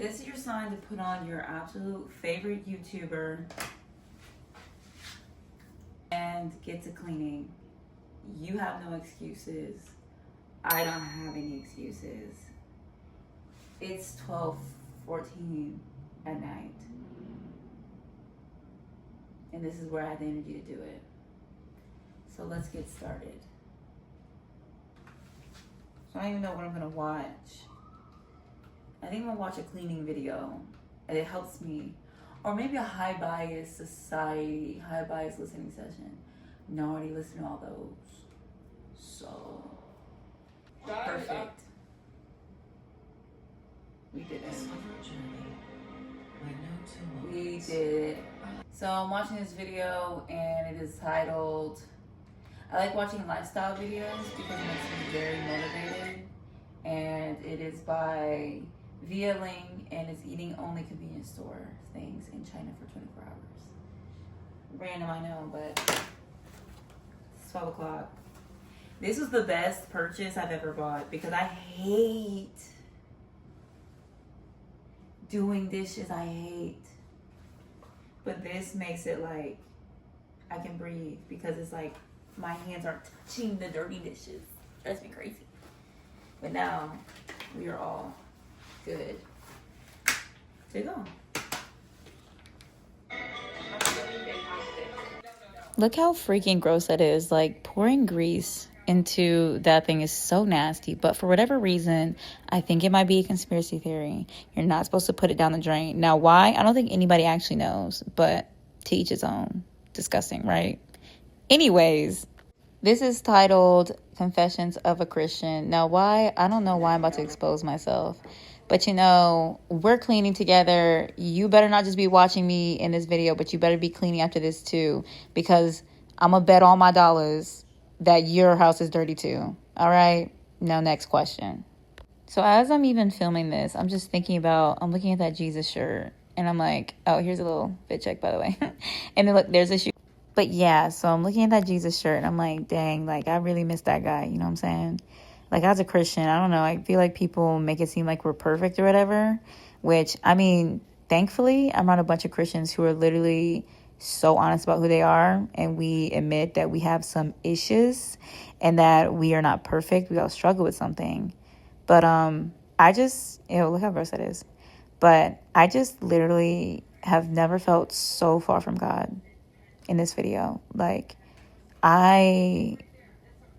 This is your sign to put on your absolute favorite YouTuber and get to cleaning. You have no excuses. I don't have any excuses. It's 12:14 at night. And this is where I had the energy to do it. So let's get started. So I don't even know what I'm gonna watch. I think I'm gonna watch a cleaning video, and it helps me. Or maybe a high bias society, high bias listening session. No, I already listened to all those. So, perfect. We did it. We did it. So I'm watching this video, and it is titled, I like watching lifestyle videos because it makes me very motivated. And it is by Via Ling, and it's eating only convenience store things in China for 24 hours. Random, I know, but it's 12 o'clock. This was the best purchase I've ever bought because I hate doing dishes. I hate. But this makes it like I can breathe because it's like my hands aren't touching the dirty dishes. That's me crazy. But now we are all good to go. Look how freaking gross that is. Like, pouring grease into that thing is so nasty. But for whatever reason, I think it might be a conspiracy theory. You're not supposed to put it down the drain. Now, why? I don't think anybody actually knows. But to each his own. Disgusting, right? Anyways, this is titled Confessions of a Christian. Now, why? I don't know why I'm about to expose myself. But, you know, we're cleaning together. You better not just be watching me in this video, but you better be cleaning after this too. Because I'm going to bet all my dollars that your house is dirty too. All right? Now, next question. So as I'm even filming this, I'm just thinking about, I'm looking at that Jesus shirt. And I'm like, oh, here's a little fit check, by the way. And then look, there's a shoe. But yeah, so I'm looking at that Jesus shirt. And I'm like, dang, like, I really miss that guy. You know what I'm saying? Like, as a Christian, I don't know, I feel like people make it seem like we're perfect or whatever, which, I mean, thankfully, I'm around a bunch of Christians who are literally so honest about who they are, and we admit that we have some issues and that we are not perfect. We all struggle with something. But I just, look how gross that is. But I just literally have never felt so far from God in this video. Like, I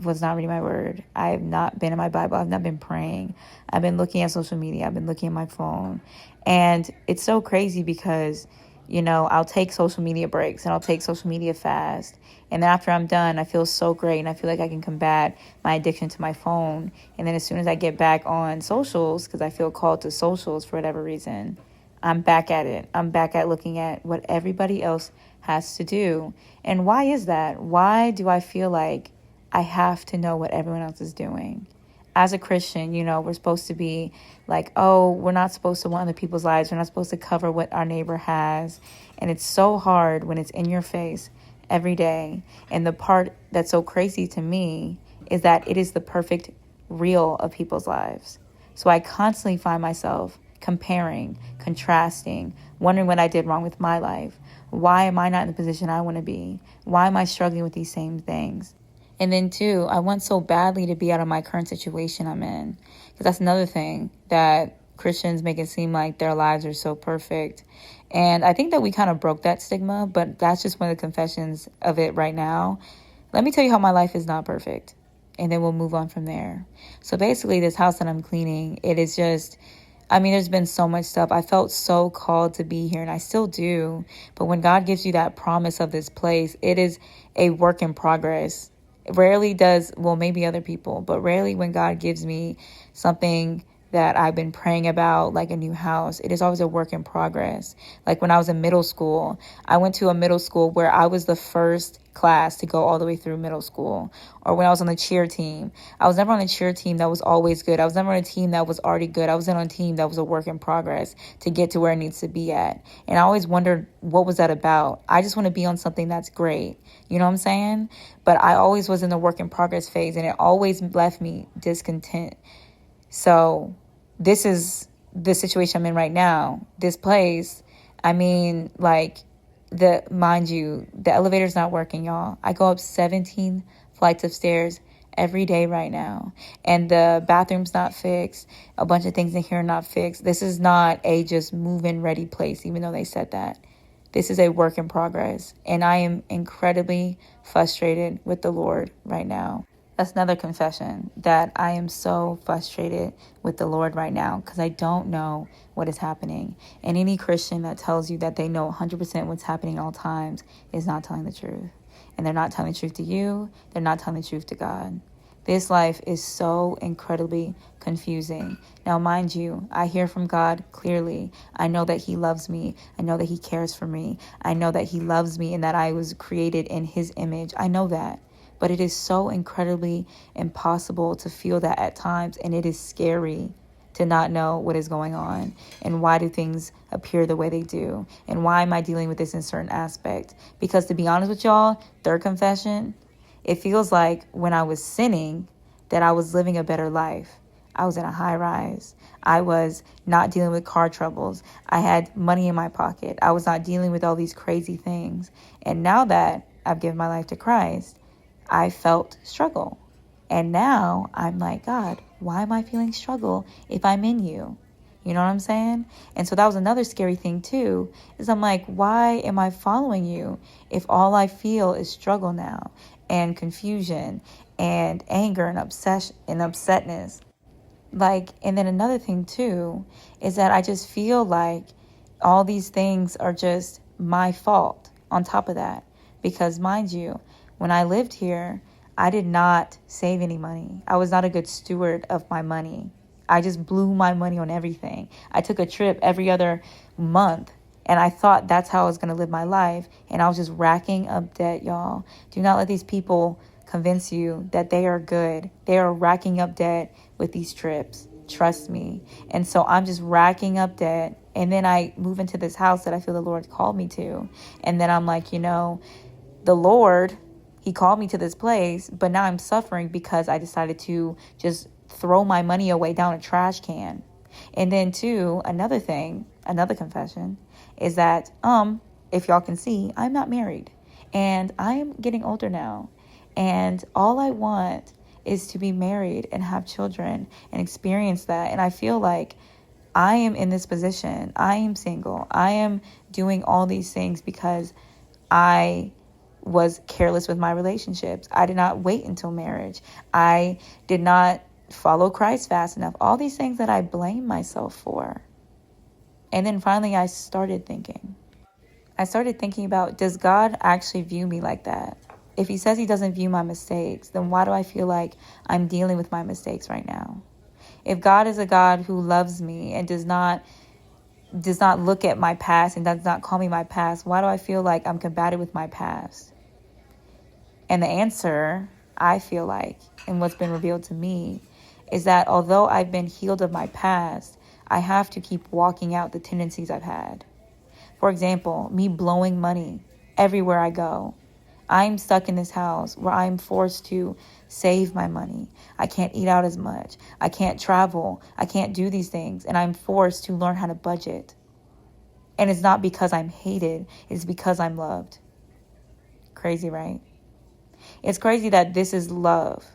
was not reading my word. I have not been in my Bible. I've not been praying. I've been looking at social media. I've been looking at my phone. And it's so crazy because, you know, I'll take social media breaks and I'll take social media fast. And then after I'm done, I feel so great. And I feel like I can combat my addiction to my phone. And then as soon as I get back on socials, because I feel called to socials for whatever reason, I'm back at it. I'm back at looking at what everybody else has to do. And why is that? Why do I feel like I have to know what everyone else is doing? As a Christian, you know, we're supposed to be like, oh, we're not supposed to want other people's lives. We're not supposed to cover what our neighbor has. And it's so hard when it's in your face every day. And the part that's so crazy to me is that it is the perfect reel of people's lives. So I constantly find myself comparing, contrasting, wondering what I did wrong with my life. Why am I not in the position I want to be? Why am I struggling with these same things? And then, too, I want so badly to be out of my current situation I'm in. Because that's another thing that Christians make it seem like their lives are so perfect. And I think that we kind of broke that stigma, but that's just one of the confessions of it right now. Let me tell you how my life is not perfect. And then we'll move on from there. So basically, this house that I'm cleaning, it is just, I mean, there's been so much stuff. I felt so called to be here, and I still do. But when God gives you that promise of this place, it is a work in progress. Rarely does, well, maybe other people, but rarely when God gives me something that I've been praying about, like a new house, it is always a work in progress. Like when I was in middle school, I went to a middle school where I was the first class to go all the way through middle school. Or when I was on the cheer team, I was never on a cheer team that was always good. I was never on a team that was already good. I was on a team that was a work in progress to get to where it needs to be at. And I always wondered, what was that about? I just want to be on something that's great. You know what I'm saying? But I always was in the work in progress phase, and it always left me discontent. So this is the situation I'm in right now, this place, I mean, like, mind you, the elevator's not working, y'all. I go up 17 flights of stairs every day right now, and the bathroom's not fixed. A bunch of things in here are not fixed. This is not a just move-in ready place, even though they said that. This is a work in progress, and I am incredibly frustrated with the Lord right now. That's another confession, that I am so frustrated with the Lord right now because I don't know what is happening. And any Christian that tells you that they know 100% what's happening at all times is not telling the truth. And they're not telling the truth to you. They're not telling the truth to God. This life is so incredibly confusing. Now, mind you, I hear from God clearly. I know that He loves me. I know that He cares for me. I know that He loves me and that I was created in His image. I know that. But it is so incredibly impossible to feel that at times, and it is scary to not know what is going on and why do things appear the way they do and why am I dealing with this in certain aspect. Because to be honest with y'all, third confession, it feels like when I was sinning that I was living a better life. I was in a high rise. I was not dealing with car troubles. I had money in my pocket. I was not dealing with all these crazy things. And now that I've given my life to Christ, I felt struggle. And now I'm like, God, why am I feeling struggle if I'm in you? You know what I'm saying? And so that was another scary thing too, is I'm like, why am I following you if all I feel is struggle now and confusion and anger and upsetness? Like, and then another thing too, is that I just feel like all these things are just my fault on top of that. Because mind you, when I lived here, I did not save any money. I was not a good steward of my money. I just blew my money on everything. I took a trip every other month, and I thought that's how I was going to live my life. And I was just racking up debt, y'all. Do not let these people convince you that they are good. They are racking up debt with these trips. Trust me. And so I'm just racking up debt. And then I move into this house that I feel the Lord called me to. And then I'm like, the Lord, He called me to this place, but now I'm suffering because I decided to just throw my money away down a trash can. And then too, another confession is that, if y'all can see, I'm not married and I am getting older now. And all I want is to be married and have children and experience that. And I feel like I am in this position. I am single. I am doing all these things because I was careless with my relationships. I did not wait until marriage. I did not follow Christ fast enough. All these things that I blame myself for. And then finally I started thinking about, does God actually view me like that? If He says He doesn't view my mistakes, then why do I feel like I'm dealing with my mistakes right now? If God is a God who loves me and does not look at my past and does not call me my past, why do I feel like I'm combated with my past? And the answer, I feel like, and what's been revealed to me, is that although I've been healed of my past, I have to keep walking out the tendencies I've had. For example, me blowing money everywhere I go. I'm stuck in this house where I'm forced to save my money. I can't eat out as much. I can't travel. I can't do these things. And I'm forced to learn how to budget. And it's not because I'm hated. It's because I'm loved. Crazy, right? It's crazy that this is love.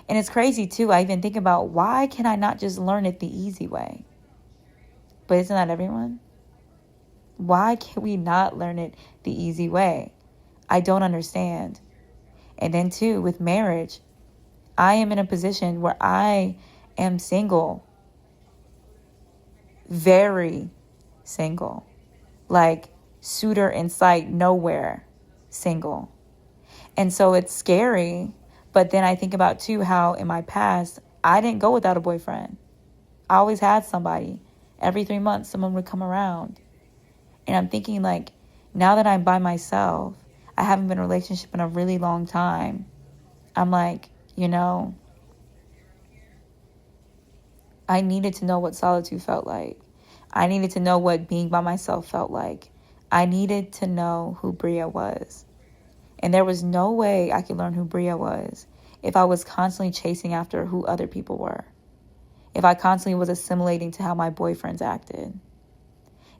And it's crazy too. I even think about, why can I not just learn it the easy way? But isn't that everyone? Why can we not learn it the easy way? I don't understand. And then too, with marriage, I am in a position where I am single. Very single. Like, suitor in sight, nowhere, single. And so it's scary. But then I think about too how in my past, I didn't go without a boyfriend. I always had somebody. Every 3 months, someone would come around. And I'm thinking, like, now that I'm by myself, I haven't been in a relationship in a really long time. I'm like, I needed to know what solitude felt like. I needed to know what being by myself felt like. I needed to know who Bria was. And there was no way I could learn who Bria was if I was constantly chasing after who other people were. if I constantly was assimilating to how my boyfriends acted,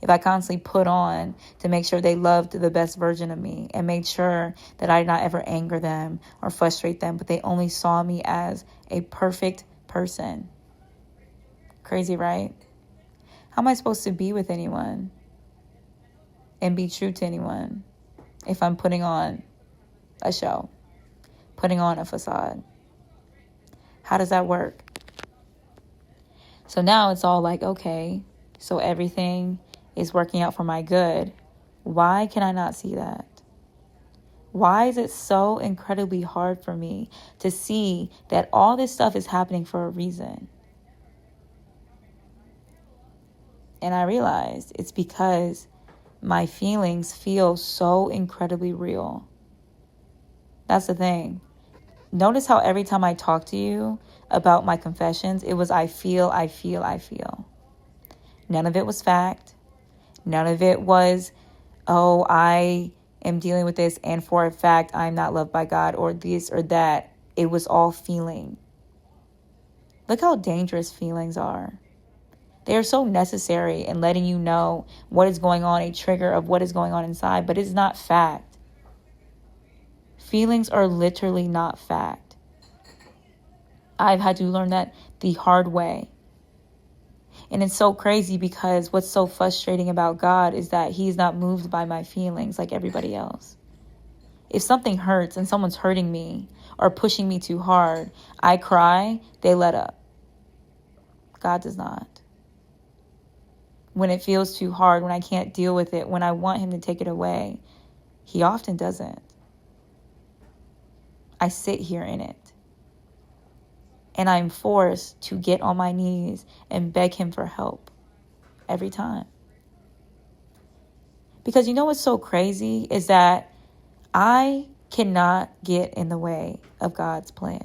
if I constantly put on to make sure they loved the best version of me and made sure that I did not ever anger them or frustrate them, but they only saw me as a perfect person. Crazy, right? How am I supposed to be with anyone and be true to anyone if I'm putting on a show, putting on a facade? How does that work? So now it's all like, okay, so everything is working out for my good. Why can I not see that? Why is it so incredibly hard for me to see that all this stuff is happening for a reason? And I realized it's because my feelings feel so incredibly real. That's the thing. Notice how every time I talk to you about my confessions, it was I feel. None of it was fact. None of it was, oh, I am dealing with this and for a fact I'm not loved by God or this or that. It was all feeling. Look how dangerous feelings are. They are so necessary in letting you know what is going on, a trigger of what is going on inside, but it's not fact. Feelings are literally not fact. I've had to learn that the hard way. And it's so crazy because what's so frustrating about God is that he's not moved by my feelings like everybody else. If something hurts and someone's hurting me or pushing me too hard, I cry, they let up. God does not. When it feels too hard, when I can't deal with it, when I want him to take it away, he often doesn't. I sit here in it. And I'm forced to get on my knees and beg him for help every time. Because you know what's so crazy is that I cannot get in the way of God's plan.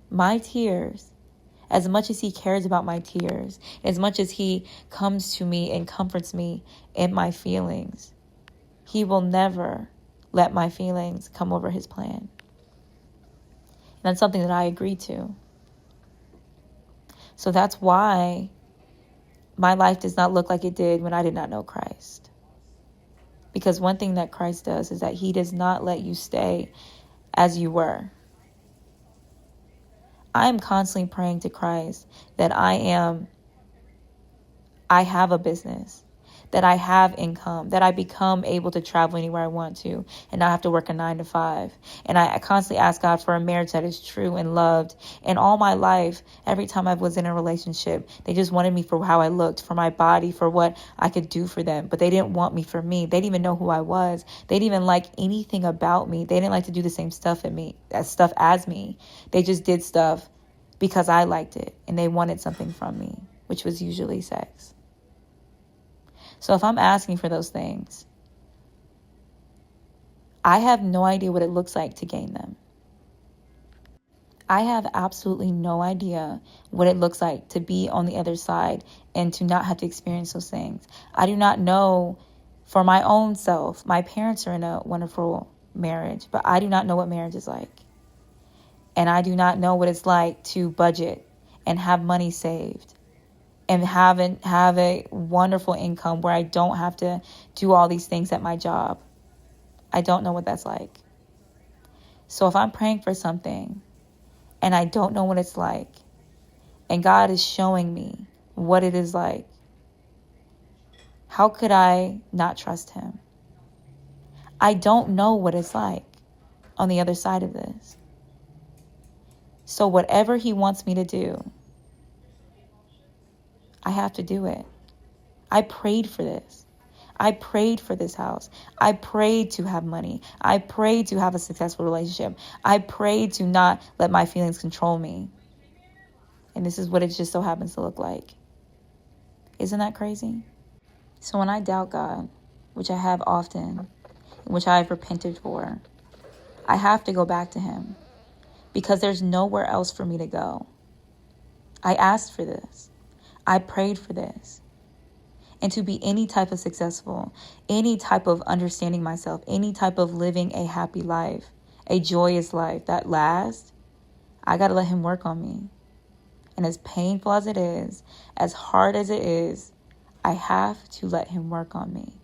My tears, as much as he cares about my tears, as much as he comes to me and comforts me in my feelings, he will never let my feelings come over his plan. And that's something that I agree to. So that's why my life does not look like it did when I did not know Christ. Because one thing that Christ does is that he does not let you stay as you were. I am constantly praying to Christ that I have a business, that I have income, that I become able to travel anywhere I want to and not have to work a 9 to 5. And I constantly ask God for a marriage that is true and loved. And all my life, every time I was in a relationship, they just wanted me for how I looked, for my body, for what I could do for them. But they didn't want me for me. They didn't even know who I was. They didn't even like anything about me. They didn't like to do the same stuff as me. They just did stuff because I liked it and they wanted something from me, which was usually sex. So if I'm asking for those things, I have no idea what it looks like to gain them. I have absolutely no idea what it looks like to be on the other side and to not have to experience those things. I do not know for my own self. My parents are in a wonderful marriage, but I do not know what marriage is like. And I do not know what it's like to budget and have money saved and have a wonderful income where I don't have to do all these things at my job. I don't know what that's like. So if I'm praying for something and I don't know what it's like, and God is showing me what it is like, how could I not trust him? I don't know what it's like on the other side of this. So whatever he wants me to do, I have to do it. I prayed for this. I prayed for this house. I prayed to have money. I prayed to have a successful relationship. I prayed to not let my feelings control me. And this is what it just so happens to look like. Isn't that crazy? So when I doubt God, which I have often, which I have repented for, I have to go back to him because there's nowhere else for me to go. I asked for this. I prayed for this. And to be any type of successful, any type of understanding myself, any type of living a happy life, a joyous life that lasts, I got to let him work on me. And as painful as it is, as hard as it is, I have to let him work on me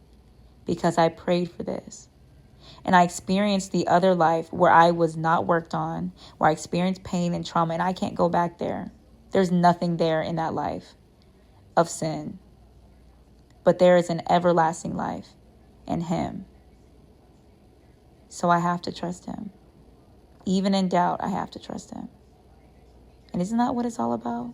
because I prayed for this. And I experienced the other life where I was not worked on, where I experienced pain and trauma, and I can't go back there. There's nothing there in that life of sin. But there is an everlasting life in him. So I have to trust him. Even in doubt, I have to trust him. And isn't that what it's all about?